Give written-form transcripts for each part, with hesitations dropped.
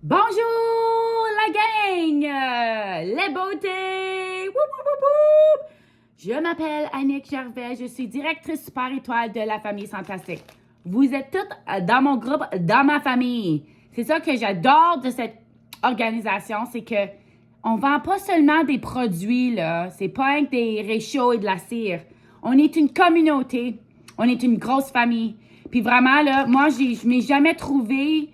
Bonjour la gang! Les beautés! Woup, woup, woup, woup. Je m'appelle Annick Gervais, je suis directrice super étoile de la famille Fantastique. Vous êtes toutes dans mon groupe, dans ma famille. C'est ça que j'adore de cette organisation, c'est que on vend pas seulement des produits, là. C'est pas avec des réchauds et de la cire. On est une communauté. On est une grosse famille. Puis vraiment, là, moi, je m'ai jamais trouvé...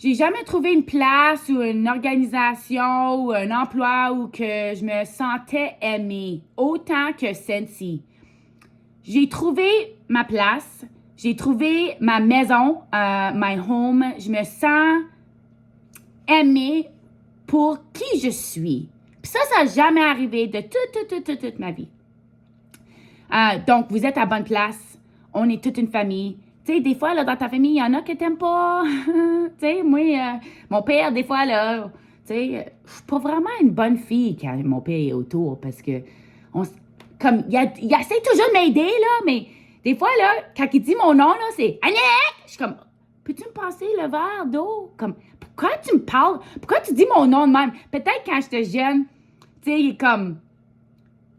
J'ai jamais trouvé une place ou une organisation ou un emploi où que je me sentais aimée autant que Scentsy. J'ai trouvé ma place, j'ai trouvé ma maison, my home. Je me sens aimée pour qui je suis. Puis ça n'a jamais arrivé de toute ma vie. Donc, vous êtes à bonne place. On est toute une famille. Tu sais, des fois, là, dans ta famille, il y en a que t'aimes pas. Tu sais, moi, mon père, des fois, là, tu sais, je suis pas vraiment une bonne fille quand mon père est autour parce que, comme, il essaie toujours de m'aider, là, mais des fois, là, quand il dit mon nom, là, c'est Annick! Je suis comme, peux-tu me passer le verre d'eau? Comme, pourquoi tu me parles? Pourquoi tu dis mon nom de même? Peut-être quand j'étais jeune, tu sais, il est comme,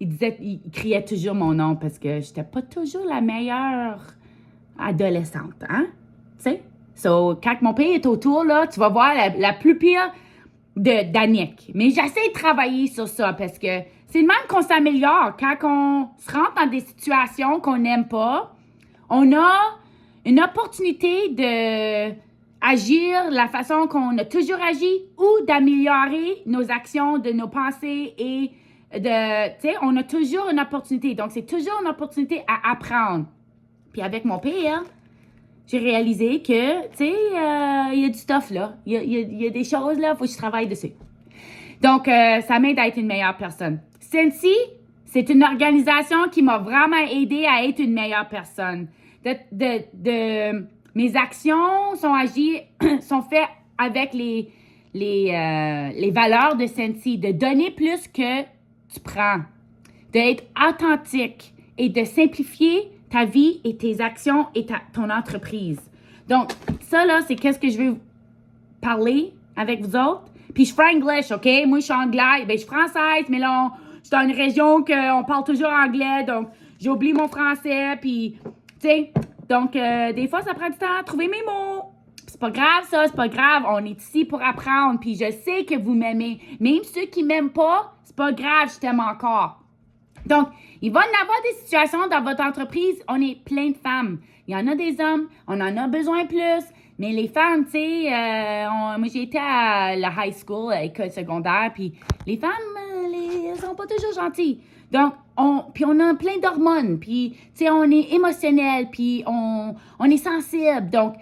il criait toujours mon nom parce que j'étais pas toujours la meilleure adolescente, hein? Tu sais? So, quand mon père est autour, là, tu vas voir la plus pire d'Annick. Mais j'essaie de travailler sur ça parce que c'est le même qu'on s'améliore. Quand on se rentre dans des situations qu'on n'aime pas, on a une opportunité de agir la façon qu'on a toujours agi ou d'améliorer nos actions, de nos pensées et de, tu sais, on a toujours une opportunité. Donc, c'est toujours une opportunité à apprendre. Puis avec mon père, j'ai réalisé que, tu sais, il y a du stuff là. Il y a des choses là, il faut que je travaille dessus. Donc, ça m'aide à être une meilleure personne. Scentsy, c'est une organisation qui m'a vraiment aidé à être une meilleure personne. Mes actions sont faites avec les valeurs de Scentsy, de donner plus que tu prends, d'être authentique et de simplifier ta vie et tes actions et ton entreprise. Donc, ça, là, c'est qu'est-ce que je veux parler avec vous autres. Puis, je fais anglais, OK? Moi, je suis anglaise. Ben, je suis française, mais là, je suis dans une région qu'on parle toujours anglais. Donc, j'oublie mon français. Puis, tu sais, donc, des fois, ça prend du temps à trouver mes mots. C'est pas grave, ça. C'est pas grave. On est ici pour apprendre. Puis, je sais que vous m'aimez. Même ceux qui m'aiment pas, c'est pas grave, je t'aime encore. Donc, il va y avoir des situations dans votre entreprise, on est plein de femmes. Il y en a des hommes, on en a besoin plus. Mais les femmes, tu sais, moi j'ai été à la high school, à l'école secondaire, puis les femmes, elles sont pas toujours gentilles. Donc, on a plein d'hormones, puis, tu sais, on est émotionnel, puis on est sensible. Donc,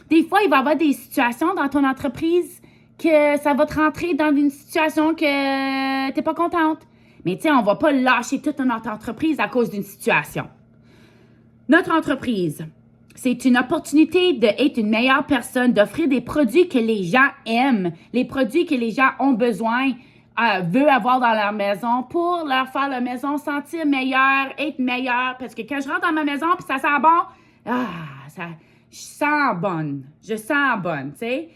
des fois, il va y avoir des situations dans ton entreprise que ça va te rentrer dans une situation que t'es pas contente. Mais tu sais, on ne va pas lâcher toute notre entreprise à cause d'une situation. Notre entreprise, c'est une opportunité d'être une meilleure personne, d'offrir des produits que les gens aiment, les produits que les gens ont besoin, veulent avoir dans leur maison pour leur faire la maison sentir meilleure, être meilleure. Parce que quand je rentre dans ma maison et ça sent bon, je sens bonne, tu sais.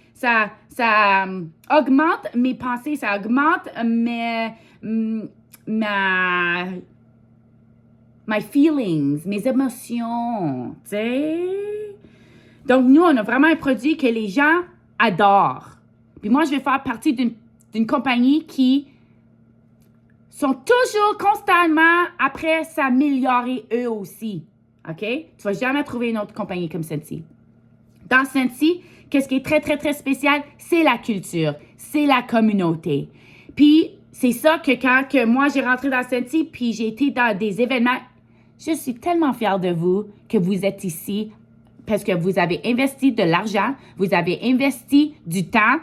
Ça augmente mes pensées, ça augmente my feelings, mes émotions, tu sais. Donc, nous, on a vraiment un produit que les gens adorent. Puis moi, je vais faire partie d'une compagnie qui sont toujours constamment après s'améliorer eux aussi. OK? Tu vas jamais trouver une autre compagnie comme Scentsy. Dans Scentsy, qu'est-ce qui est très, très, très spécial? C'est la culture, c'est la communauté. Puis, c'est ça que quand moi, j'ai rentré dans Scentsy, puis j'ai été dans des événements, je suis tellement fière de vous que vous êtes ici parce que vous avez investi de l'argent, vous avez investi du temps.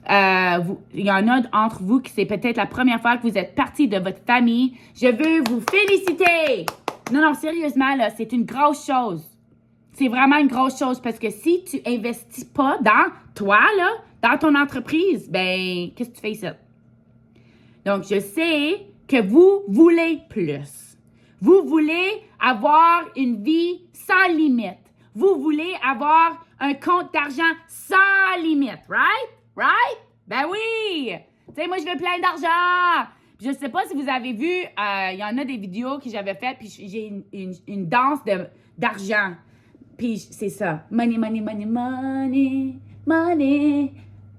Il y en a entre vous qui c'est peut-être la première fois que vous êtes partie de votre famille. Je veux vous féliciter! Non, sérieusement, là, c'est une grosse chose. C'est vraiment une grosse chose parce que si tu investis pas dans toi, là, dans ton entreprise, ben, qu'est-ce que tu fais ici? Donc, je sais que vous voulez plus. Vous voulez avoir une vie sans limite. Vous voulez avoir un compte d'argent sans limite, right? Right? Tu sais, moi, je veux plein d'argent. Puis je sais pas si vous avez vu, il y en a des vidéos que j'avais faites, puis j'ai une danse d'argent. Puis c'est ça. Money, money, money, money, money,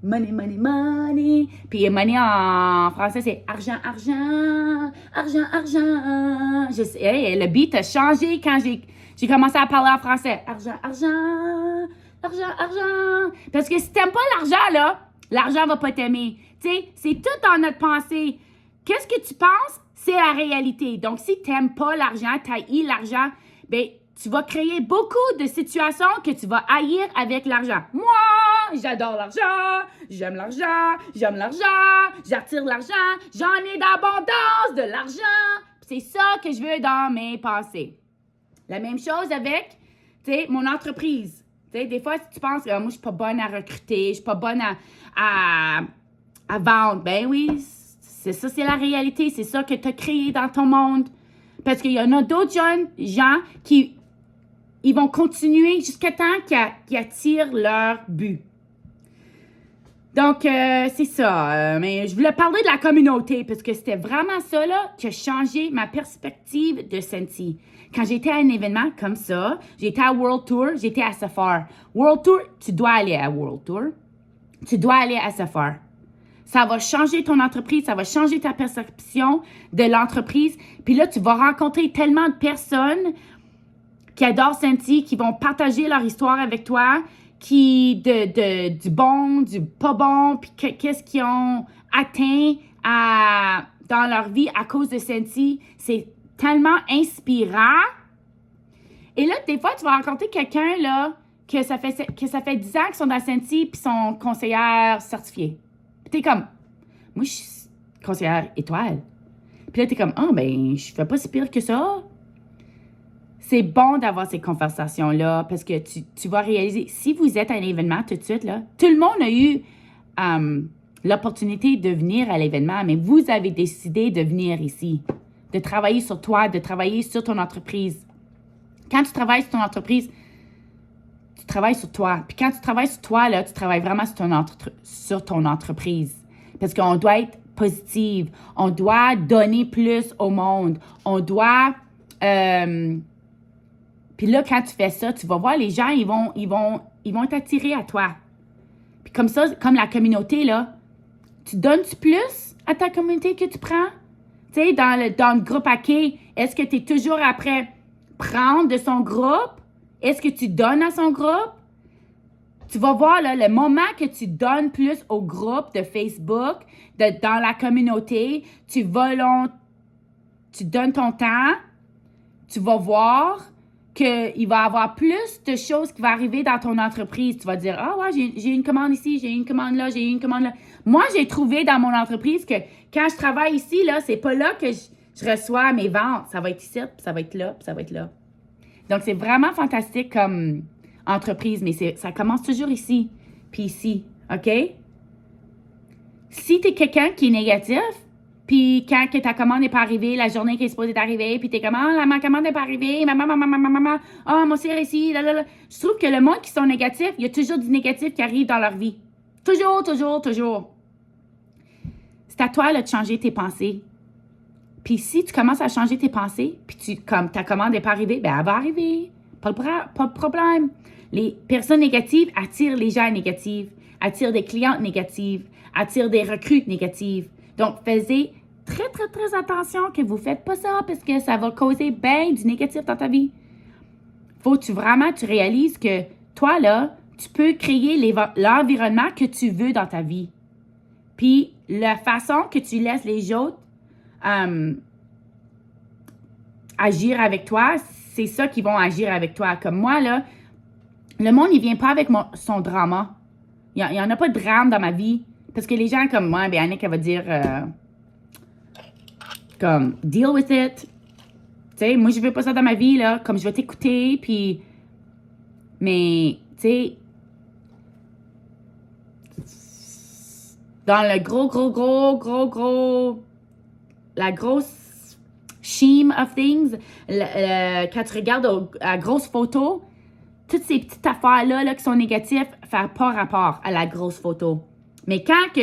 money, money, money. Puis money en français, c'est argent, argent, argent, argent. Je sais, hey, le beat a changé quand j'ai commencé à parler en français. Argent, argent, argent, argent. Parce que si t'aimes pas l'argent, là, l'argent va pas t'aimer. Tu sais, c'est tout dans notre pensée. Qu'est-ce que tu penses? C'est la réalité. Donc, si tu n'aimes pas l'argent, tu haïs l'argent, bien, tu vas créer beaucoup de situations que tu vas haïr avec l'argent. Moi, j'adore l'argent, j'aime l'argent, j'attire l'argent, j'en ai d'abondance de l'argent. C'est ça que je veux dans mes pensées. La même chose avec, tu sais, mon entreprise. Tu sais, des fois, si tu penses, moi, je suis pas bonne à recruter, je suis pas bonne à vendre, ben oui, c'est ça, c'est la réalité. C'est ça que tu as créé dans ton monde. Parce qu'il y en a d'autres jeunes gens qui ils vont continuer jusqu'à temps qu'ils attirent leur but. Donc, c'est ça. Mais je voulais parler de la communauté parce que c'était vraiment ça là, qui a changé ma perspective de Senti. Quand j'étais à un événement comme ça, j'étais à World Tour, j'étais à Safar. World Tour, tu dois aller à World Tour. Tu dois aller à Safar. Ça va changer ton entreprise, ça va changer ta perception de l'entreprise. Puis là, tu vas rencontrer tellement de personnes qui adorent Senti, qui vont partager leur histoire avec toi, du bon, du pas bon, puis qu'est-ce qu'ils ont atteint dans leur vie à cause de Senti. C'est tellement inspirant. Et là, des fois, tu vas rencontrer quelqu'un là que ça fait 10 ans qu'ils sont dans Senti puis sont conseillères certifiées. Puis t'es comme, moi, je suis conseillère étoile. Puis là, t'es comme, ben, je fais pas si pire que ça. C'est bon d'avoir ces conversations-là parce que tu vas réaliser, si vous êtes à un événement tout de suite, là, tout le monde a eu l'opportunité de venir à l'événement, mais vous avez décidé de venir ici, de travailler sur toi, de travailler sur ton entreprise. Quand tu travailles sur ton entreprise, tu travailles sur toi. Puis quand tu travailles sur toi, là, tu travailles vraiment sur ton entreprise. Parce qu'on doit être positive. On doit donner plus au monde. On doit... Puis là, quand tu fais ça, tu vas voir, les gens, ils vont t'attirer à toi. Puis comme ça, comme la communauté, là, tu donnes-tu plus à ta communauté que tu prends? Tu sais, dans le groupe Hockey, est-ce que tu es toujours après prendre de son groupe? Est-ce que tu donnes à son groupe? Tu vas voir, là, le moment que tu donnes plus au groupe de Facebook, dans la communauté, tu donnes ton temps, tu vas voir qu'il va y avoir plus de choses qui vont arriver dans ton entreprise. Tu vas dire, ouais, j'ai une commande ici, j'ai une commande là, j'ai une commande là. Moi, j'ai trouvé dans mon entreprise que quand je travaille ici, là, c'est pas là que je reçois mes ventes. Ça va être ici, puis ça va être là, puis ça va être là. Donc, c'est vraiment fantastique comme entreprise, mais ça commence toujours ici, puis ici, OK? Si tu es quelqu'un qui est négatif, puis quand que ta commande n'est pas arrivée, la journée qui est supposée d'arriver, puis tu es comme, ma commande n'est pas arrivée, maman, mon cire ici, là. Je trouve que le monde qui sont négatifs, il y a toujours du négatif qui arrive dans leur vie. Toujours, toujours, toujours. C'est à toi là, de changer tes pensées. Puis si tu commences à changer tes pensées, puis comme ta commande n'est pas arrivée, ben elle va arriver. Pas de problème. Les personnes négatives attirent les gens négatifs, attirent des clientes négatives, attirent des recrues négatives. Donc, faites très, très, très attention que vous ne faites pas ça parce que ça va causer bien du négatif dans ta vie. Faut que tu réalises que toi, là, tu peux créer l'environnement que tu veux dans ta vie. Puis, la façon que tu laisses les autres agir avec toi, c'est ça qui vont agir avec toi. Comme moi, là, le monde, il vient pas avec son drama. Il n'y en a pas de drame dans ma vie. Parce que les gens comme moi, bien, Annick, elle va dire comme, deal with it. Tu sais, moi, je veux pas ça dans ma vie, là. Comme, je vais t'écouter, puis... Mais, tu sais... Dans le gros... La grosse scheme of things, quand tu regardes la grosse photo, toutes ces petites affaires-là là, qui sont négatives, ne font pas rapport à la grosse photo. Mais quand que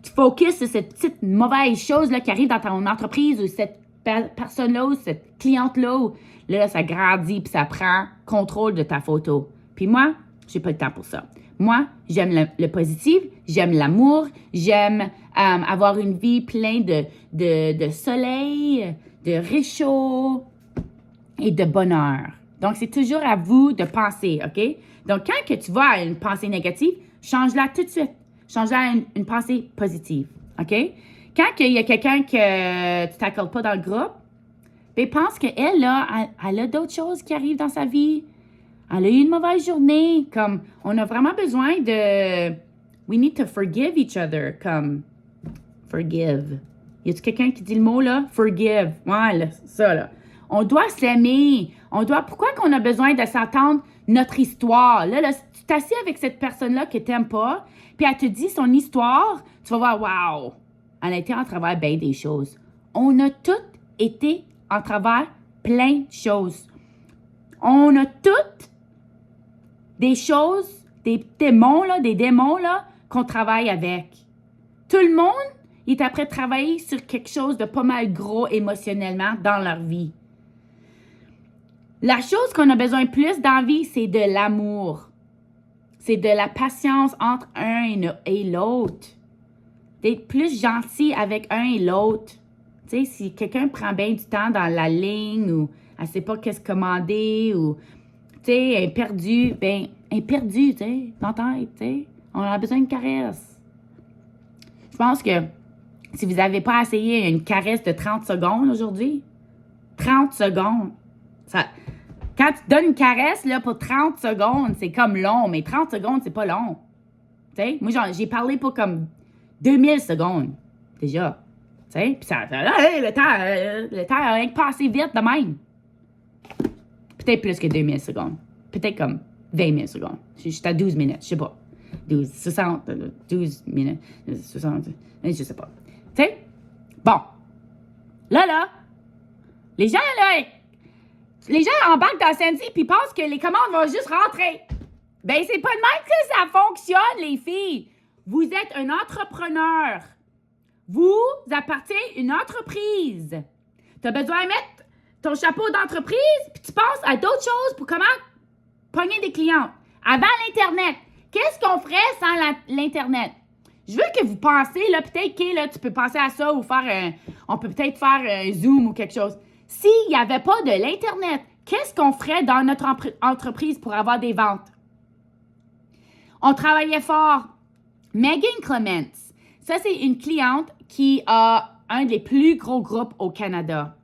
tu focuses sur cette petite mauvaise chose-là qui arrive dans ton entreprise ou cette personne-là ou cette cliente-là, là, ça grandit puis ça prend contrôle de ta photo. Puis moi, j'ai pas le temps pour ça. Moi, j'aime le positif, j'aime l'amour, j'aime avoir une vie pleine de soleil, de réchaud et de bonheur. Donc, c'est toujours à vous de penser, OK? Donc, quand que tu vas à une pensée négative, change-la tout de suite. Change-la à une pensée positive, OK? Quand il y a quelqu'un que tu t'accordes pas dans le groupe, ben pense qu'elle, là, elle a d'autres choses qui arrivent dans sa vie. Elle a eu une mauvaise journée. Comme, on a vraiment besoin de... We need to forgive each other. Comme, forgive. Y a-tu quelqu'un qui dit le mot, là? Forgive. Ouais, là, ça, là. On doit s'aimer. On doit... Pourquoi qu'on a besoin de s'entendre notre histoire? Là, tu t'assieds avec cette personne-là que t'aimes pas, puis elle te dit son histoire, tu vas voir, wow! Elle a été en travers bien des choses. On a toutes été en travers plein de choses. On a toutes des choses, des démons, là, qu'on travaille avec. Tout le monde est après travailler sur quelque chose de pas mal gros émotionnellement dans leur vie. La chose qu'on a besoin plus dans la vie, c'est de l'amour. C'est de la patience entre un et l'autre. D'être plus gentil avec un et l'autre. Tu sais, si quelqu'un prend bien du temps dans la ligne ou elle ne sait pas qu'est-ce commander ou, tu sais, elle est perdue, ben, elle est perdue, tu sais, dans ta tête, tu sais. On a besoin d'une caresse. Je pense que si vous n'avez pas essayé une caresse de 30 secondes aujourd'hui, 30 secondes, ça... Quand tu donnes une caresse là, pour 30 secondes, c'est comme long, mais 30 secondes, c'est pas long. Tu sais, moi, j'ai parlé pour comme 2000 secondes, déjà. Tu sais, puis ça, le temps a rien que passé vite de même. Peut-être plus que 2000 secondes. Peut-être comme 20 000 secondes. Je suis à 12 minutes, je sais pas. 12 minutes, 60, je sais pas. Tu sais, bon. Là, les gens embarquent dans Sandy puis pensent que les commandes vont juste rentrer. Ben, c'est pas de même que ça fonctionne, les filles. Vous êtes un entrepreneur. Vous appartenez à une entreprise. Tu as besoin de mettre ton chapeau d'entreprise puis tu penses à d'autres choses pour comment pogner des clients. Avant l'Internet, qu'est-ce qu'on ferait sans l'Internet? Je veux que vous pensez, là, peut-être que là, tu peux penser à ça ou on peut peut-être faire un Zoom ou quelque chose. S'il n'y avait pas de l'Internet, qu'est-ce qu'on ferait dans notre entreprise pour avoir des ventes? On travaillait fort. Megan Clements, ça, c'est une cliente qui a un des plus gros groupes au Canada.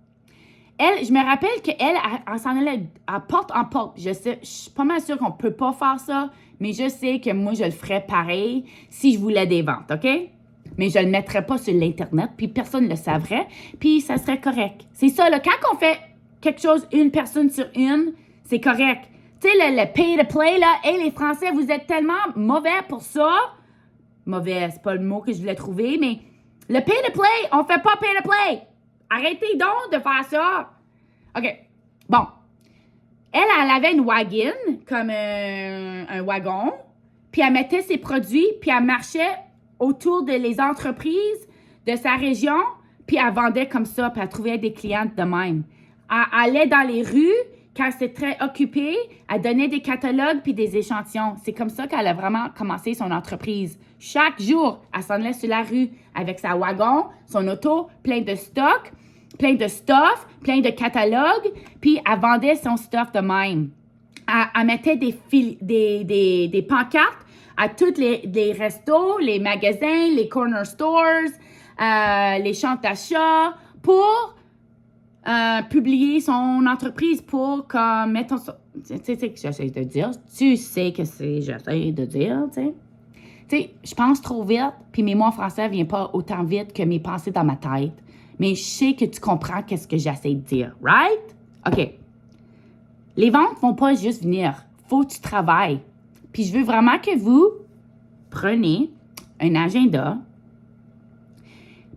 Elle, je me rappelle qu'elle s'en allait à porte en porte. Je suis pas mal sûre qu'on peut pas faire ça, mais je sais que moi, je le ferais pareil si je voulais des ventes, OK? Mais je le mettrais pas sur l'Internet, puis personne ne le savrait, puis ça serait correct. C'est ça, là, quand on fait quelque chose une personne sur une, c'est correct. Tu sais, le pay-to-play, là, hey, les Français, vous êtes tellement mauvais pour ça. Mauvais, c'est pas le mot que je voulais trouver, mais le pay-to-play, on fait pas pay-to-play. Arrêtez donc de faire ça. OK, bon. Elle avait une wagon, comme un wagon, puis elle mettait ses produits, puis elle marchait autour des entreprises de sa région, puis elle vendait comme ça, puis elle trouvait des clientes de même. Elle allait dans les rues, quand c'était très occupé, elle donnait des catalogues puis des échantillons. C'est comme ça qu'elle a vraiment commencé son entreprise. Chaque jour, elle s'en allait sur la rue avec sa wagon, son auto, plein de stock, plein de stuff, plein de catalogues, puis elle vendait son stuff de même. Elle mettait des pancartes à tous les restos, les magasins, les corner stores, les centres d'achat pour publier son entreprise pour comme mettre tu sais que j'essaie de dire. Tu sais que j'essaie de dire, tu sais. Tu sais, je pense trop vite, puis mes mots en français ne viennent pas autant vite que mes pensées dans ma tête. Mais je sais que tu comprends qu'est-ce que j'essaie de dire, right? OK. Les ventes ne vont pas juste venir. Faut que tu travailles. Puis je veux vraiment que vous prenez un agenda.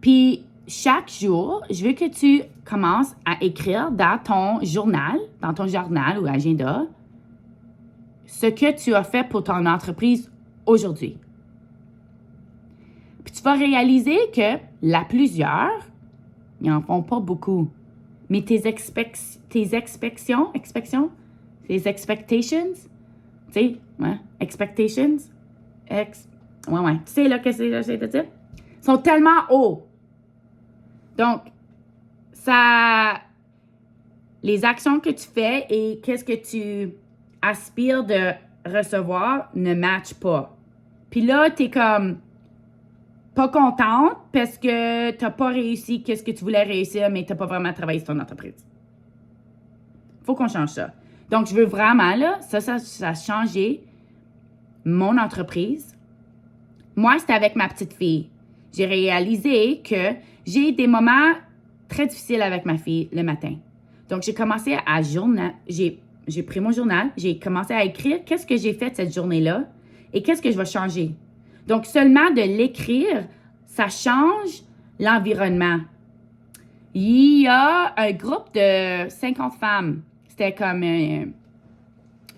Puis chaque jour, je veux que tu commences à écrire dans ton journal ou agenda, ce que tu as fait pour ton entreprise aujourd'hui. Puis tu tu vas réaliser que la plusieurs, ils n'en font pas beaucoup. Mais tes expectations, tes expectations, tu sais, ouais, expectations, ouais, tu sais là, qu'est-ce que j'essaie de dire? Sont tellement hauts. Donc, les actions que tu fais et qu'est-ce que tu aspires de recevoir ne matchent pas. Puis là, t'es comme pas contente parce que t'as pas réussi qu'est-ce que tu voulais réussir, mais t'as pas vraiment travaillé sur ton entreprise. Faut qu'on change ça. Donc, je veux vraiment, là, ça a changé mon entreprise. Moi, c'était avec ma petite fille. J'ai réalisé que j'ai des moments très difficiles avec ma fille le matin. Donc, j'ai commencé à j'ai pris mon journal, j'ai commencé à écrire qu'est-ce que j'ai fait cette journée-là et qu'est-ce que je vais changer. Donc, seulement de l'écrire, ça change l'environnement. Il y a un groupe de 50 femmes. C'était comme une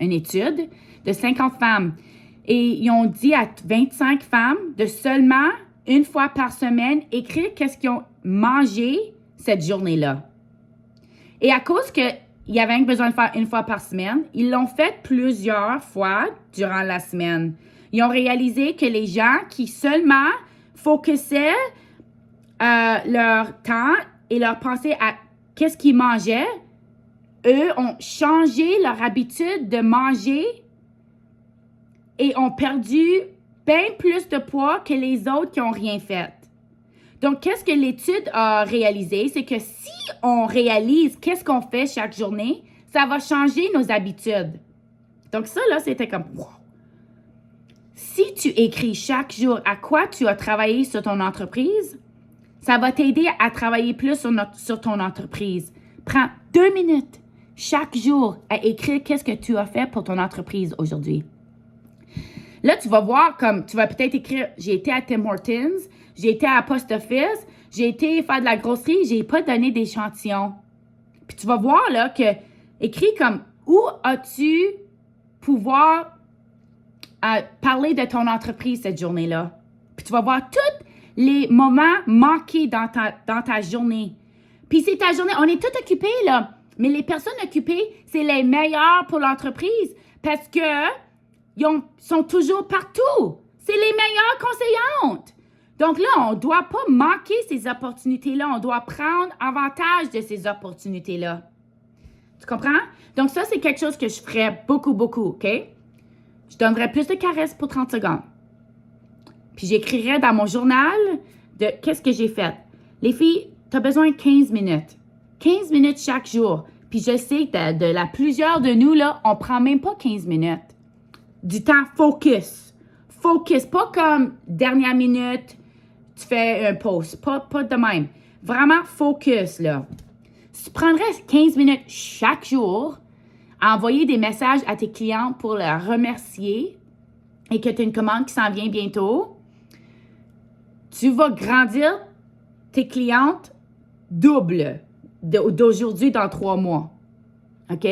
étude de 50 femmes. Et ils ont dit à 25 femmes de seulement une fois par semaine écrire qu'est-ce qu'ils ont mangé cette journée-là. Et à cause qu'il y avait besoin de faire une fois par semaine, ils l'ont fait plusieurs fois durant la semaine. Ils ont réalisé que les gens qui seulement focusaient leur temps et leur pensée à qu'est-ce qu'ils mangeaient, eux ont changé leur habitude de manger et ont perdu bien plus de poids que les autres qui n'ont rien fait. Donc, qu'est-ce que l'étude a réalisé? C'est que si on réalise qu'est-ce qu'on fait chaque journée, ça va changer nos habitudes. Donc, ça, là, c'était comme, wow. Si tu écris chaque jour à quoi tu as travaillé sur ton entreprise, ça va t'aider à travailler plus sur ton entreprise. Prends 2 minutes chaque jour à écrire qu'est-ce que tu as fait pour ton entreprise aujourd'hui. Là, tu vas voir comme, tu vas peut-être écrire, j'ai été à Tim Hortons, j'ai été à Post Office, j'ai été faire de la grosserie, j'ai pas donné d'échantillon. Puis tu vas voir là que, écrit comme, où as-tu pouvoir parler de ton entreprise cette journée-là? Puis tu vas voir tous les moments manqués dans ta journée. Puis c'est ta journée, on est tous occupés là, mais les personnes occupées, c'est les meilleures pour l'entreprise parce que ils sont toujours partout. C'est les meilleures conseillantes. Donc là, on ne doit pas manquer ces opportunités-là. On doit prendre avantage de ces opportunités-là. Tu comprends? Donc ça, c'est quelque chose que je ferais beaucoup, OK? Je donnerais plus de caresses pour 30 secondes. Puis j'écrirais dans mon journal de qu'est-ce que j'ai fait. Les filles, tu as besoin de 15 minutes. 15 minutes chaque jour. Puis je sais que plusieurs de nous, là, on ne prend même pas 15 minutes. Du temps focus. Focus. Pas comme dernière minute, tu fais un post. Pas de même. Vraiment focus, là. Si tu prendrais 15 minutes chaque jour à envoyer des messages à tes clients pour leur remercier et que tu as une commande qui s'en vient bientôt, tu vas grandir tes clientes double d'aujourd'hui dans 3 mois. OK?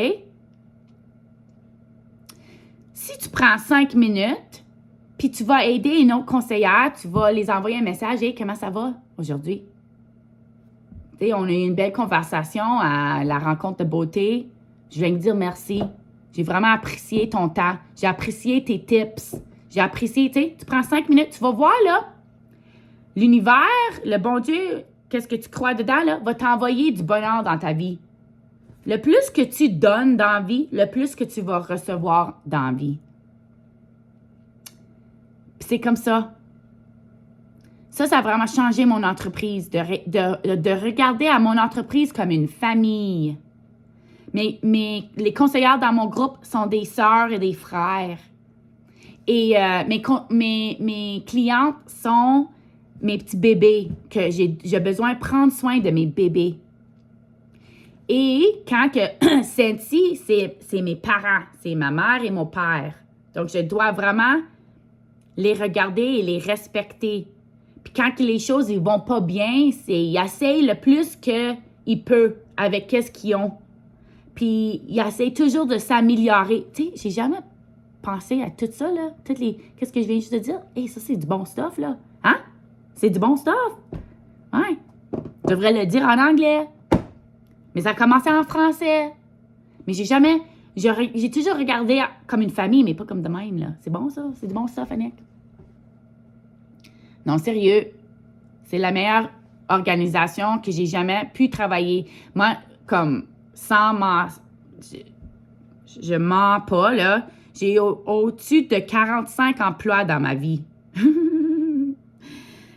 Si tu prends 5 minutes, puis tu vas aider une autre conseillère, tu vas les envoyer un message, « Hey, comment ça va aujourd'hui? » Tu sais, on a eu une belle conversation à la rencontre de beauté. Je viens de dire merci. J'ai vraiment apprécié ton temps. J'ai apprécié tes tips. J'ai apprécié, tu sais, tu prends 5 minutes, tu vas voir, là, l'univers, le bon Dieu, qu'est-ce que tu crois dedans, là, va t'envoyer du bonheur dans ta vie. Le plus que tu donnes dans la vie, le plus que tu vas recevoir dans la vie. Puis c'est comme ça. Ça a vraiment changé mon entreprise, de regarder à mon entreprise comme une famille. Mais les conseillères dans mon groupe sont des sœurs et des frères. Et mes clientes sont mes petits bébés, que j'ai besoin de prendre soin de mes bébés. Et quand que Cindy, c'est mes parents, c'est ma mère et mon père. Donc, je dois vraiment les regarder et les respecter. Puis quand les choses ne vont pas bien, ils essayent le plus qu'ils peuvent avec qu'est-ce qu'ils ont. Puis ils essayent toujours de s'améliorer. Tu sais, j'ai jamais pensé à tout ça, là. Qu'est-ce que je viens juste de dire? Hey, ça, c'est du bon stuff, là. Hein? C'est du bon stuff. Ouais. Je devrais le dire en anglais. Mais ça a commencé en français. Mais j'ai toujours regardé comme une famille, mais pas comme de même, là. C'est bon, ça? C'est du bon stuff, Annick? Non, sérieux. C'est la meilleure organisation que j'ai jamais pu travailler. Moi, comme, sans je mens pas, là. J'ai au-dessus de 45 emplois dans ma vie.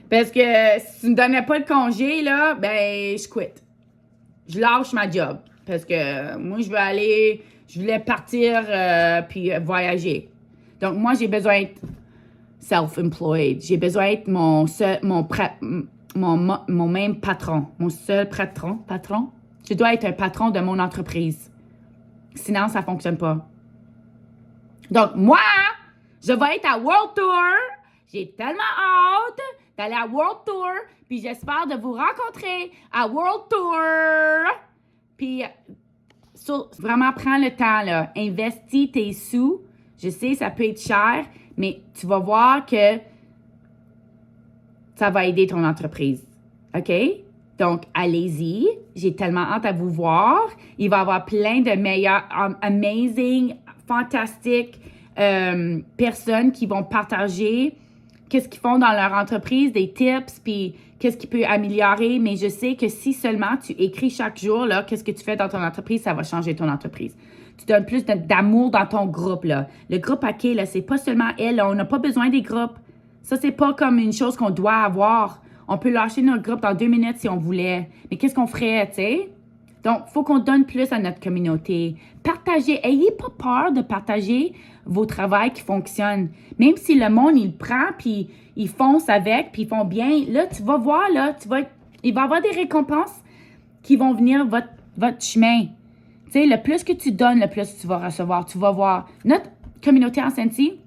Parce que si tu me donnais pas de congé, là, ben, je quitte. Je lâche ma job. Parce que moi, je voulais partir puis voyager. Donc, moi, j'ai besoin d'être self-employed. J'ai besoin d'être mon même patron. Mon seul patron. Je dois être un patron de mon entreprise. Sinon, ça fonctionne pas. Donc, moi, je vais être à World Tour. J'ai tellement hâte d'aller à World Tour. Puis j'espère de vous rencontrer à World Tour. Puis, vraiment, prends le temps, là. Investis tes sous. Je sais, ça peut être cher, mais tu vas voir que ça va aider ton entreprise. OK? Donc, allez-y. J'ai tellement hâte à vous voir. Il va y avoir plein de meilleurs, amazing, fantastiques personnes qui vont partager qu'est-ce qu'ils font dans leur entreprise, des tips, puis qu'est-ce qui peut améliorer. Mais je sais que si seulement tu écris chaque jour, là, qu'est-ce que tu fais dans ton entreprise, ça va changer ton entreprise. Tu donnes plus d'amour dans ton groupe, là. Le groupe OK, là, c'est pas seulement elle, là. On n'a pas besoin des groupes. Ça, c'est pas comme une chose qu'on doit avoir. On peut lâcher notre groupe dans 2 minutes si on voulait. Mais qu'est-ce qu'on ferait, tu sais? Donc, il faut qu'on donne plus à notre communauté. Partagez. Ayez pas peur de partager vos travails qui fonctionnent. Même si le monde, il prend, puis ils fonce avec, puis ils font bien. Là, tu vas voir, là, il va y avoir des récompenses qui vont venir votre chemin. Tu sais, le plus que tu donnes, le plus tu vas recevoir. Tu vas voir. Notre communauté en Sensi,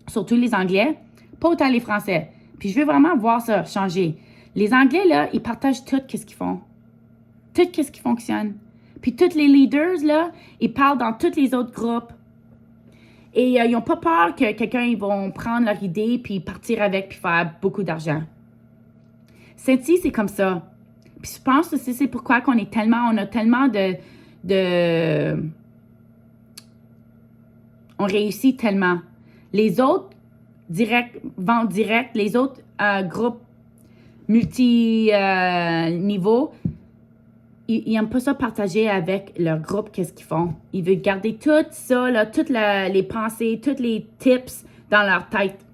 surtout les Anglais, pas autant les Français. Puis je veux vraiment voir ça changer. Les Anglais, là, ils partagent tout ce qu'ils font. Tout ce qui fonctionne. Puis tous les leaders, là, ils parlent dans tous les autres groupes. Et ils n'ont pas peur que quelqu'un, ils vont prendre leur idée puis partir avec puis faire beaucoup d'argent. Sensi, c'est comme ça. Puis je pense que c'est pourquoi on a tellement on réussit tellement. Les autres vendent direct, les autres groupes multi-niveaux, ils n'aiment pas ça partager avec leur groupe qu'est-ce qu'ils font. Ils veulent garder tout ça, là, toutes les pensées, tous les tips dans leur tête.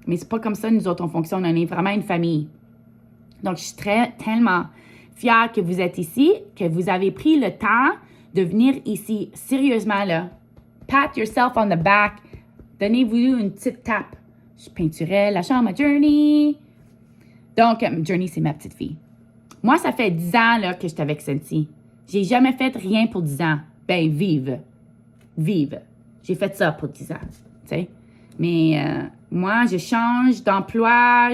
Mais c'est pas comme ça, nous autres, on fonctionne. On est vraiment une famille. Donc, je suis tellement fière que vous êtes ici, que vous avez pris le temps de venir ici. Sérieusement, là. Pat yourself on the back. Donnez-vous une petite tape. Je peinturais la chambre à Journey. Donc, Journey, c'est ma petite fille. Moi, ça fait 10 ans là, que je suis avec Sensi. J'ai jamais fait rien pour 10 ans. Ben, vive. J'ai fait ça pour 10 ans, tu sais. Mais moi, je change d'emploi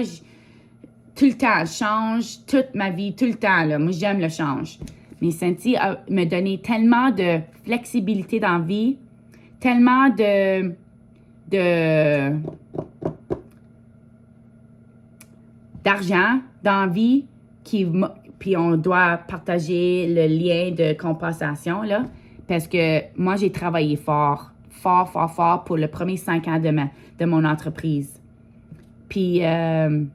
tout le temps. Je change toute ma vie, tout le temps. Là. Moi, j'aime le change. Mais Sensi me donné tellement de flexibilité dans la vie, tellement d'argent dans la vie, puis on doit partager le lien de compensation, là, parce que moi, j'ai travaillé fort pour le premier 5 ans de mon entreprise. Puis, je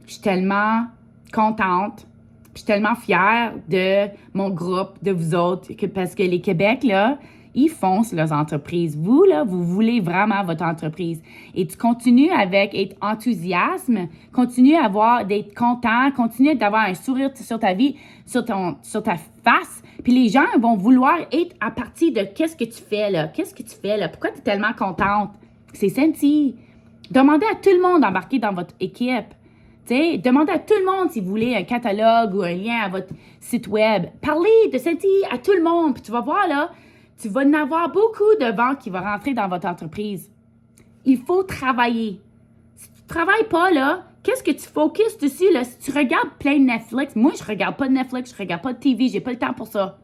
suis tellement contente, puis je suis tellement fière de mon groupe, de vous autres, parce que les Québec, là, ils foncent leurs entreprises. Vous, là, vous voulez vraiment votre entreprise. Et tu continues avec être enthousiasme, continue d'être content, continue d'avoir un sourire sur ta vie, sur ta face. Puis les gens vont vouloir être à partir de qu'est-ce que tu fais, là. Qu'est-ce que tu fais, là? Pourquoi tu es tellement contente? C'est Sensi. Demandez à tout le monde d'embarquer dans votre équipe. T'sais, demandez à tout le monde si vous voulez un catalogue ou un lien à votre site web. Parlez de Sensi à tout le monde. Puis tu vas voir, là, tu vas en avoir beaucoup de ventes qui vont rentrer dans votre entreprise. Il faut travailler. Si tu ne travailles pas, là, qu'est-ce que tu focuses dessus, là? Si tu regardes plein de Netflix, moi, je ne regarde pas de Netflix, je ne regarde pas de TV, j'ai pas le temps pour ça.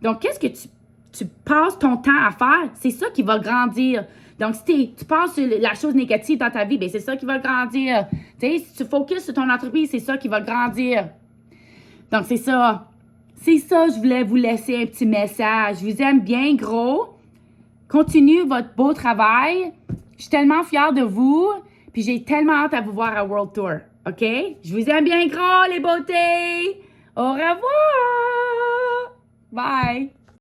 Donc, qu'est-ce que tu passes ton temps à faire? C'est ça qui va grandir. Donc, si tu penses sur la chose négative dans ta vie, ben c'est ça qui va grandir. Tu sais, si tu focuses sur ton entreprise, c'est ça qui va grandir. Donc, c'est ça. C'est ça, je voulais vous laisser un petit message. Je vous aime bien gros. Continuez votre beau travail. Je suis tellement fière de vous. Puis j'ai tellement hâte à vous voir à World Tour. OK? Je vous aime bien gros, les beautés. Au revoir. Bye.